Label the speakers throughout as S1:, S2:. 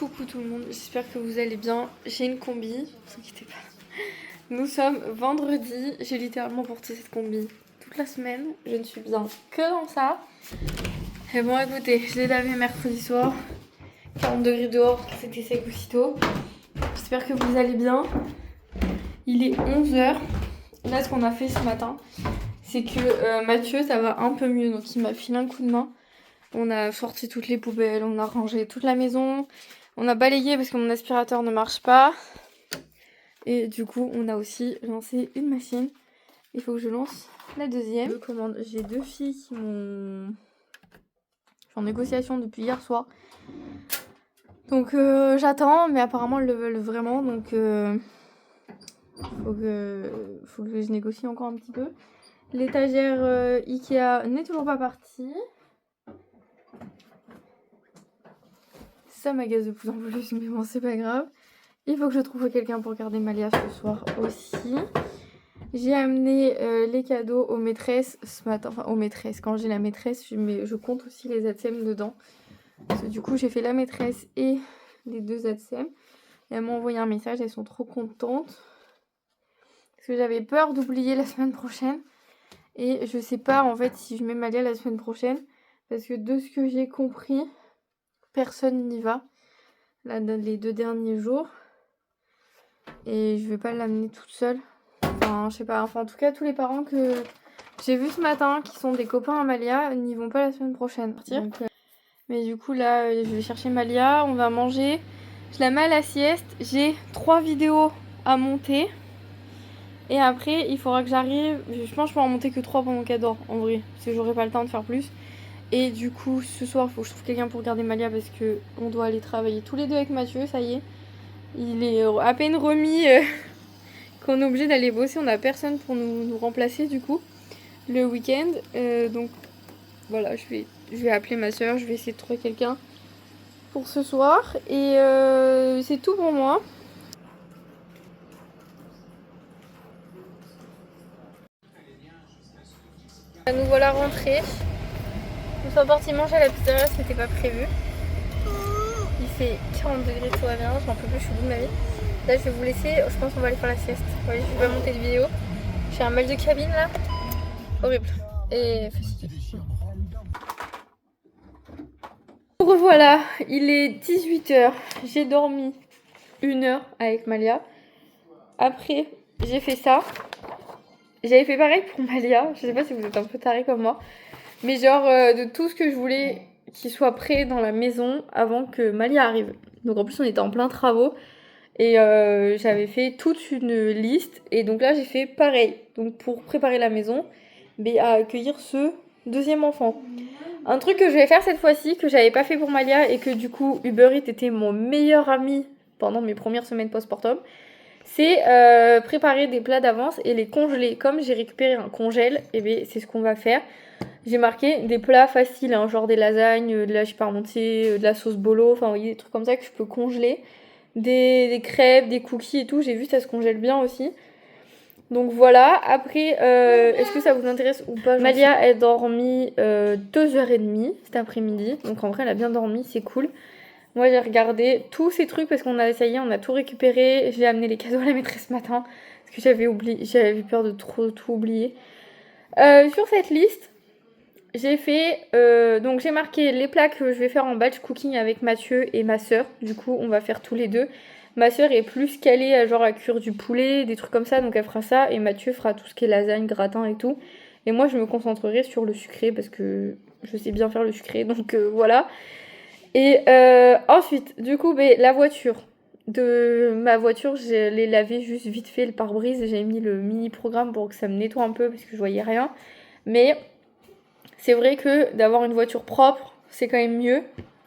S1: Coucou tout le monde, j'espère que vous allez bien. J'ai une combi, ne vous inquiétez pas. Nous sommes vendredi, j'ai littéralement porté cette combi toute la semaine. Je ne suis bien que dans ça. Et bon écoutez, je l'ai lavé mercredi soir. 40 degrés dehors, c'était sec aussitôt. J'espère que vous allez bien. Il est 11h. Là ce qu'on a fait ce matin, c'est que Mathieu ça va un peu mieux, donc il m'a filé un coup de main. On a sorti toutes les poubelles, on a rangé toute la maison. On a balayé parce que mon aspirateur ne marche pas. Et du coup, on a aussi lancé une machine. Il faut que je lance la deuxième. J'ai deux filles qui m'ont... Je suis en négociation depuis hier soir. Donc j'attends, mais apparemment elles le veulent vraiment. Donc faut que je négocie encore un petit peu. L'étagère Ikea n'est toujours pas partie. Ça m'agace de plus en plus, mais bon, c'est pas grave. Il faut que je trouve quelqu'un pour garder Malia ce soir aussi. J'ai amené les cadeaux aux maîtresses ce matin. Enfin, aux maîtresses. Quand j'ai la maîtresse, je compte aussi les ATSEM dedans. Parce que du coup, j'ai fait la maîtresse et les deux ATSEM. Et elles m'ont envoyé un message, elles sont trop contentes. Parce que j'avais peur d'oublier la semaine prochaine. Et je sais pas en fait si je mets Malia la semaine prochaine. Parce que de ce que j'ai compris, personne n'y va. Là, les 2 derniers jours. Et je vais pas l'amener toute seule. Enfin, je sais pas. Enfin, en tout cas, tous les parents que j'ai vus ce matin, qui sont des copains à Malia, n'y vont pas la semaine prochaine. Donc, mais du coup, là, je vais chercher Malia. On va manger. Je la mets à la sieste. J'ai 3 vidéos à monter. Et après, il faudra que j'arrive. Je pense que je peux en monter que 3 pendant qu'elle dort, en vrai. Parce que j'aurai pas le temps de faire plus. Et du coup, ce soir, il faut que je trouve quelqu'un pour garder Malia parce que on doit aller travailler tous les deux avec Mathieu, ça y est. Il est à peine remis qu'on est obligé d'aller bosser. On n'a personne pour nous remplacer du coup le week-end. Donc voilà, je vais appeler ma soeur, je vais essayer de trouver quelqu'un pour ce soir. Et c'est tout pour moi. Nous voilà rentrés. Nous sommes partis manger à la pizzeria, c'était pas prévu. Il fait 40 degrés, tout va bien, j'en peux plus, je suis au bout de ma vie. Là je vais vous laisser, je pense qu'on va aller faire la sieste. Ouais, je vais pas monter de vidéo. J'ai un mal de cabine là. Horrible. Et fatiguée. Revoilà, il est 18h. J'ai dormi 1 heure avec Malia. Après, j'ai fait ça. J'avais fait pareil pour Malia. Je sais pas si vous êtes un peu tarés comme moi. Mais genre, de tout ce que je voulais qu'il soit prêt dans la maison avant que Malia arrive. Donc en plus, on était en plein travaux. Et j'avais fait toute une liste. Et donc là, j'ai fait pareil. Donc pour préparer la maison, mais à accueillir ce deuxième enfant. Un truc que je vais faire cette fois-ci, que j'avais pas fait pour Malia et que du coup Uber Eats était mon meilleur ami pendant mes premières semaines postpartum, c'est préparer des plats d'avance et les congeler. Comme j'ai récupéré un congèle, et bien c'est ce qu'on va faire. J'ai marqué des plats faciles, hein, genre des lasagnes, de la parmentier, de la sauce bolo, enfin vous voyez, des trucs comme ça que je peux congeler. Des crêpes, des cookies et tout, j'ai vu ça se congèle bien aussi. Donc voilà, après, est-ce que ça vous intéresse ou pas? Malia a dormi 2h30 cet après-midi, donc en vrai elle a bien dormi, c'est cool. Moi j'ai regardé tous ces trucs parce qu'on a essayé, on a tout récupéré. J'ai amené les cadeaux à la maîtresse ce matin parce que j'avais peur de trop tout oublier. Sur cette liste, j'ai fait, donc j'ai marqué les plats que je vais faire en batch cooking avec Mathieu et ma soeur. Du coup on va faire tous les deux. Ma soeur est plus calée à genre à cuire du poulet, des trucs comme ça, donc elle fera ça. Et Mathieu fera tout ce qui est lasagne, gratin et tout. Et moi je me concentrerai sur le sucré parce que je sais bien faire le sucré, donc voilà. Et ensuite, du coup, la voiture. De ma voiture, je l'ai lavée juste vite fait le pare-brise. J'ai mis le mini programme pour que ça me nettoie un peu parce que je voyais rien. Mais c'est vrai que d'avoir une voiture propre, c'est quand même mieux.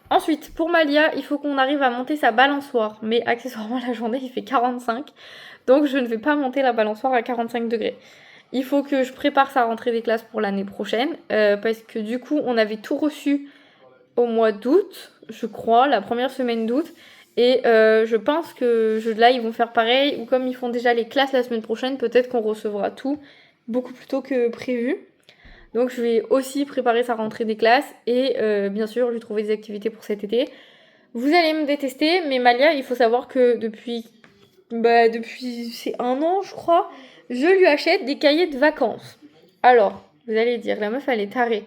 S1: Ensuite, pour Malia, il faut qu'on arrive à monter sa balançoire. Mais accessoirement, la journée, il fait 45. Donc, je ne vais pas monter la balançoire à 45 degrés. Il faut que je prépare sa rentrée des classes pour l'année prochaine. Parce que du coup, on avait tout reçu au mois d'août, je crois, la première semaine d'août. Et je pense que là, ils vont faire pareil. Ou comme ils font déjà les classes la semaine prochaine, peut-être qu'on recevra tout beaucoup plus tôt que prévu. Donc je vais aussi préparer sa rentrée des classes et bien sûr lui trouver des activités pour cet été. Vous allez me détester, mais Malia, il faut savoir que depuis c'est 1 an, je crois, je lui achète des cahiers de vacances. Alors, vous allez dire, la meuf, elle est tarée.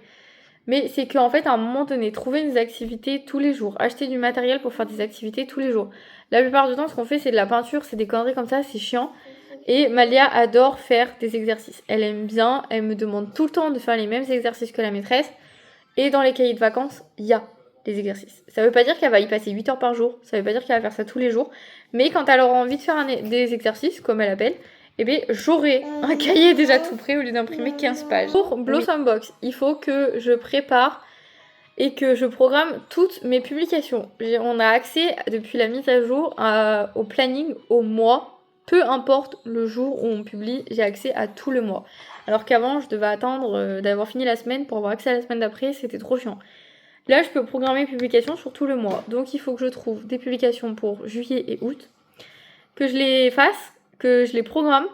S1: Mais c'est qu'en fait, à un moment donné, trouver des activités tous les jours, acheter du matériel pour faire des activités tous les jours. La plupart du temps, ce qu'on fait, c'est de la peinture, c'est des conneries comme ça, c'est chiant. Et Malia adore faire des exercices. Elle aime bien, elle me demande tout le temps de faire les mêmes exercices que la maîtresse. Et dans les cahiers de vacances, il y a des exercices. Ça veut pas dire qu'elle va y passer 8 heures par jour, ça veut pas dire qu'elle va faire ça tous les jours. Mais quand elle aura envie de faire des exercices, comme elle appelle, eh bien, j'aurai un cahier déjà tout prêt au lieu d'imprimer 15 pages. Pour Blossom Box, il faut que je prépare et que je programme toutes mes publications. On a accès depuis la mise à jour au planning au mois. Peu importe le jour où on publie, j'ai accès à tout le mois. Alors qu'avant, je devais attendre d'avoir fini la semaine pour avoir accès à la semaine d'après, c'était trop chiant. Là, je peux programmer mes publications sur tout le mois. Donc, il faut que je trouve des publications pour juillet et août, que je les fasse, que je les programme.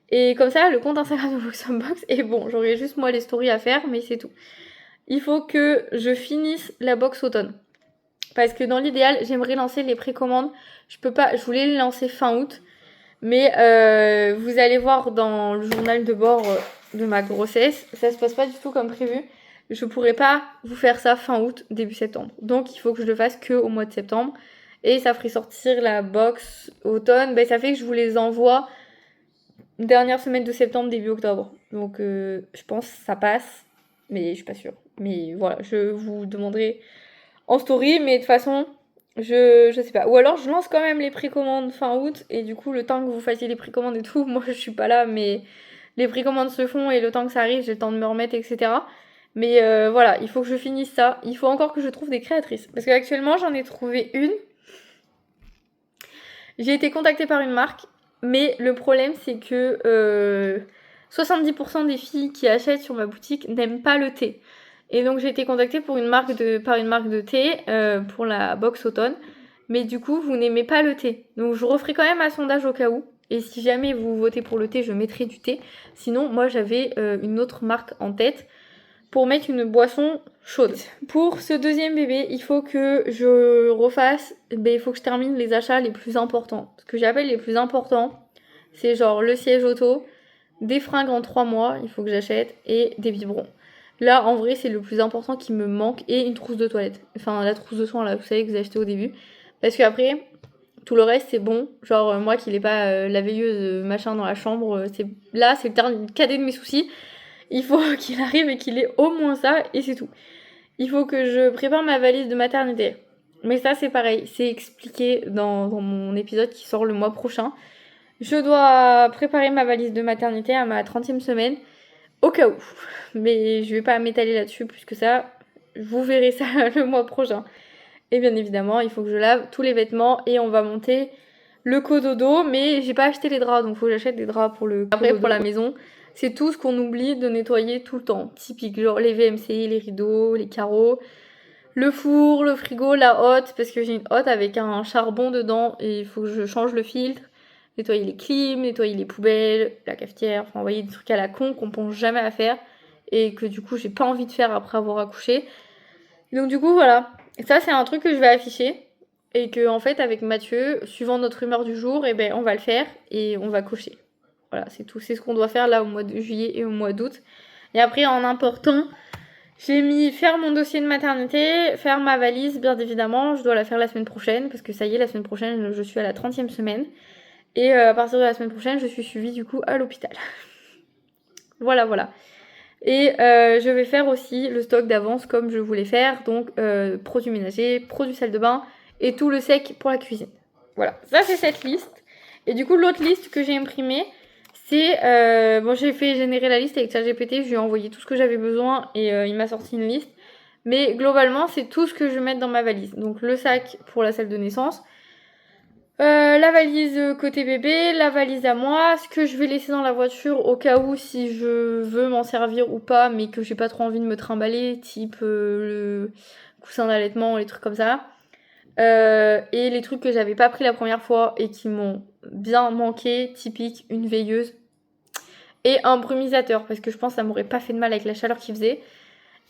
S1: Et comme ça, le compte Instagram de Blossom Box est bon. J'aurai juste moi les stories à faire, mais c'est tout. Il faut que je finisse la box automne. Parce que dans l'idéal, j'aimerais lancer les précommandes. Je voulais les lancer fin août. Mais vous allez voir dans le journal de bord de ma grossesse, ça se passe pas du tout comme prévu. Je pourrais pas vous faire ça fin août, début septembre. Donc il faut que je le fasse que au mois de septembre. Et ça ferait sortir la box automne. Ben, ça fait que je vous les envoie dernière semaine de septembre, début octobre. Donc je pense que ça passe. Mais je suis pas sûre. Mais voilà, je vous demanderai en story. Mais de toute façon, je sais pas. Ou alors je lance quand même les précommandes fin août. Et du coup, le temps que vous fassiez les précommandes et tout, moi je suis pas là. Mais les précommandes se font et le temps que ça arrive, j'ai le temps de me remettre, etc. Mais voilà, il faut que je finisse ça. Il faut encore que je trouve des créatrices. Parce qu'actuellement, j'en ai trouvé une. J'ai été contactée par une marque. Mais le problème, c'est que 70% des filles qui achètent sur ma boutique n'aiment pas le thé. Et donc, j'ai été contactée par une marque de thé pour la box automne. Mais du coup, vous n'aimez pas le thé. Donc, je referai quand même un sondage au cas où. Et si jamais vous votez pour le thé, je mettrai du thé. Sinon, moi, j'avais une autre marque en tête pour mettre une boisson chaude. Pour ce deuxième bébé, il faut que je refasse, il faut que je termine les achats les plus importants. Ce que j'appelle les plus importants, c'est genre le siège auto, des fringues en 3 mois, il faut que j'achète, et des biberons. Là, en vrai, c'est le plus important qui me manque, et une trousse de toilette. Enfin, la trousse de soins, là, vous savez, que vous achetez au début. Parce qu'après, tout le reste, c'est bon. Genre, moi qui n'ai pas la veilleuse machin dans la chambre, c'est le cadet de mes soucis. Il faut qu'il arrive et qu'il ait au moins ça, et c'est tout. Il faut que je prépare ma valise de maternité. Mais ça, c'est pareil, c'est expliqué dans mon épisode qui sort le mois prochain. Je dois préparer ma valise de maternité à ma 30e semaine, au cas où. Mais je vais pas m'étaler là-dessus plus que ça. Vous verrez ça le mois prochain. Et bien évidemment, il faut que je lave tous les vêtements et on va monter le cododo. Mais j'ai pas acheté les draps, donc faut que j'achète des draps pour le après pour la maison. C'est tout ce qu'on oublie de nettoyer tout le temps. Typique, genre les VMC, les rideaux, les carreaux, le four, le frigo, la hotte, parce que j'ai une hotte avec un charbon dedans et il faut que je change le filtre. Nettoyer les clims, nettoyer les poubelles, la cafetière, enfin, vous voyez, des trucs à la con qu'on pense jamais à faire et que du coup, j'ai pas envie de faire après avoir accouché. Donc, du coup, voilà. Ça, c'est un truc que je vais afficher et que, en fait, avec Mathieu, suivant notre humeur du jour, ben, on va le faire et on va cocher. Voilà, c'est tout. C'est ce qu'on doit faire là au mois de juillet et au mois d'août. Et après, en important, j'ai mis faire mon dossier de maternité, faire ma valise, bien évidemment. Je dois la faire la semaine prochaine parce que ça y est, la semaine prochaine, je suis à la 30e semaine. Et à partir de la semaine prochaine, je suis suivie du coup à l'hôpital. Voilà, voilà. Et je vais faire aussi le stock d'avance comme je voulais faire. Donc produits ménagers, produits salle de bain et tout le sec pour la cuisine. Voilà, ça c'est cette liste. Et du coup, l'autre liste que j'ai imprimée, c'est... bon, j'ai fait générer la liste avec ChatGPT, je lui ai envoyé tout ce que j'avais besoin et il m'a sorti une liste. Mais globalement, c'est tout ce que je vais mettre dans ma valise. Donc le sac pour la salle de naissance, la valise côté bébé, la valise à moi, ce que je vais laisser dans la voiture au cas où si je veux m'en servir ou pas, mais que j'ai pas trop envie de me trimballer, type le coussin d'allaitement, les trucs comme ça. Et les trucs que j'avais pas pris la première fois et qui m'ont bien manqué, typique une veilleuse et un brumisateur, parce que je pense que ça m'aurait pas fait de mal avec la chaleur qu'il faisait.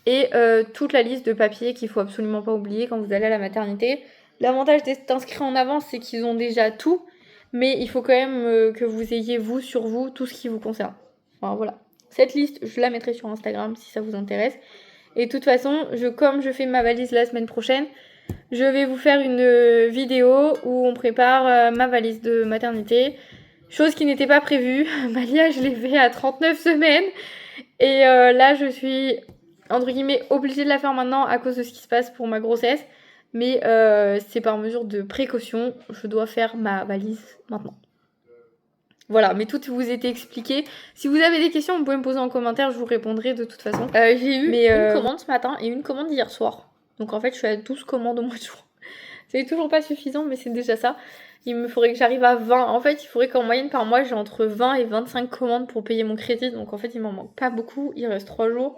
S1: Et toute la liste de papiers qu'il faut absolument pas oublier quand vous allez à la maternité. L'avantage d'être inscrit en avance, c'est qu'ils ont déjà tout, mais il faut quand même que vous ayez vous sur vous tout ce qui vous concerne. Enfin voilà. Cette liste, je la mettrai sur Instagram si ça vous intéresse. Et de toute façon, comme je fais ma valise la semaine prochaine, je vais vous faire une vidéo où on prépare ma valise de maternité. Chose qui n'était pas prévue. Malia, je l'ai fait à 39 semaines. Et là, je suis, entre guillemets, obligée de la faire maintenant à cause de ce qui se passe pour ma grossesse. Mais c'est par mesure de précaution. Je dois faire ma valise maintenant. Voilà, mais tout vous était expliqué. Si vous avez des questions, vous pouvez me poser en commentaire, je vous répondrai de toute façon. J'ai eu une commande ce matin et une commande hier soir. Donc en fait, je suis à 12 commandes au mois de juin. C'est toujours pas suffisant, mais c'est déjà ça. Il me faudrait que j'arrive à 20. En fait, il faudrait qu'en moyenne par mois, j'ai entre 20 et 25 commandes pour payer mon crédit. Donc en fait, il m'en manque pas beaucoup. Il reste 3 jours.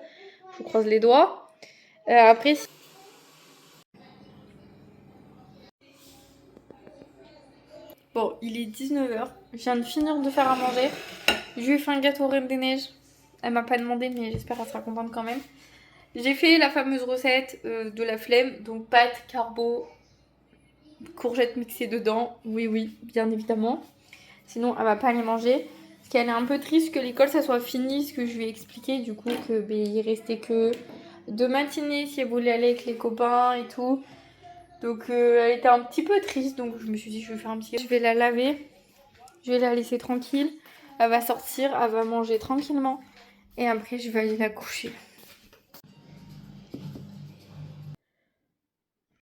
S1: Je vous croise les doigts. Après... Bon, il est 19h. Je viens de finir de faire à manger. Je lui ai fait un gâteau Reine des Neiges. Elle m'a pas demandé, mais j'espère qu'elle sera contente quand même. J'ai fait la fameuse recette de la flemme. Donc pâtes, carbo, courgettes mixées dedans. Oui, bien évidemment. Sinon, elle va pas les manger. Parce qu'elle est un peu triste que l'école ça soit fini. Ce que je lui ai expliqué du coup que il restait que 2 matinées si elle voulait aller avec les copains et tout. Donc elle était un petit peu triste. Donc je me suis dit je vais faire un petit... Je vais la laver. Je vais la laisser tranquille. Elle va sortir, elle va manger tranquillement. Et après je vais aller la coucher.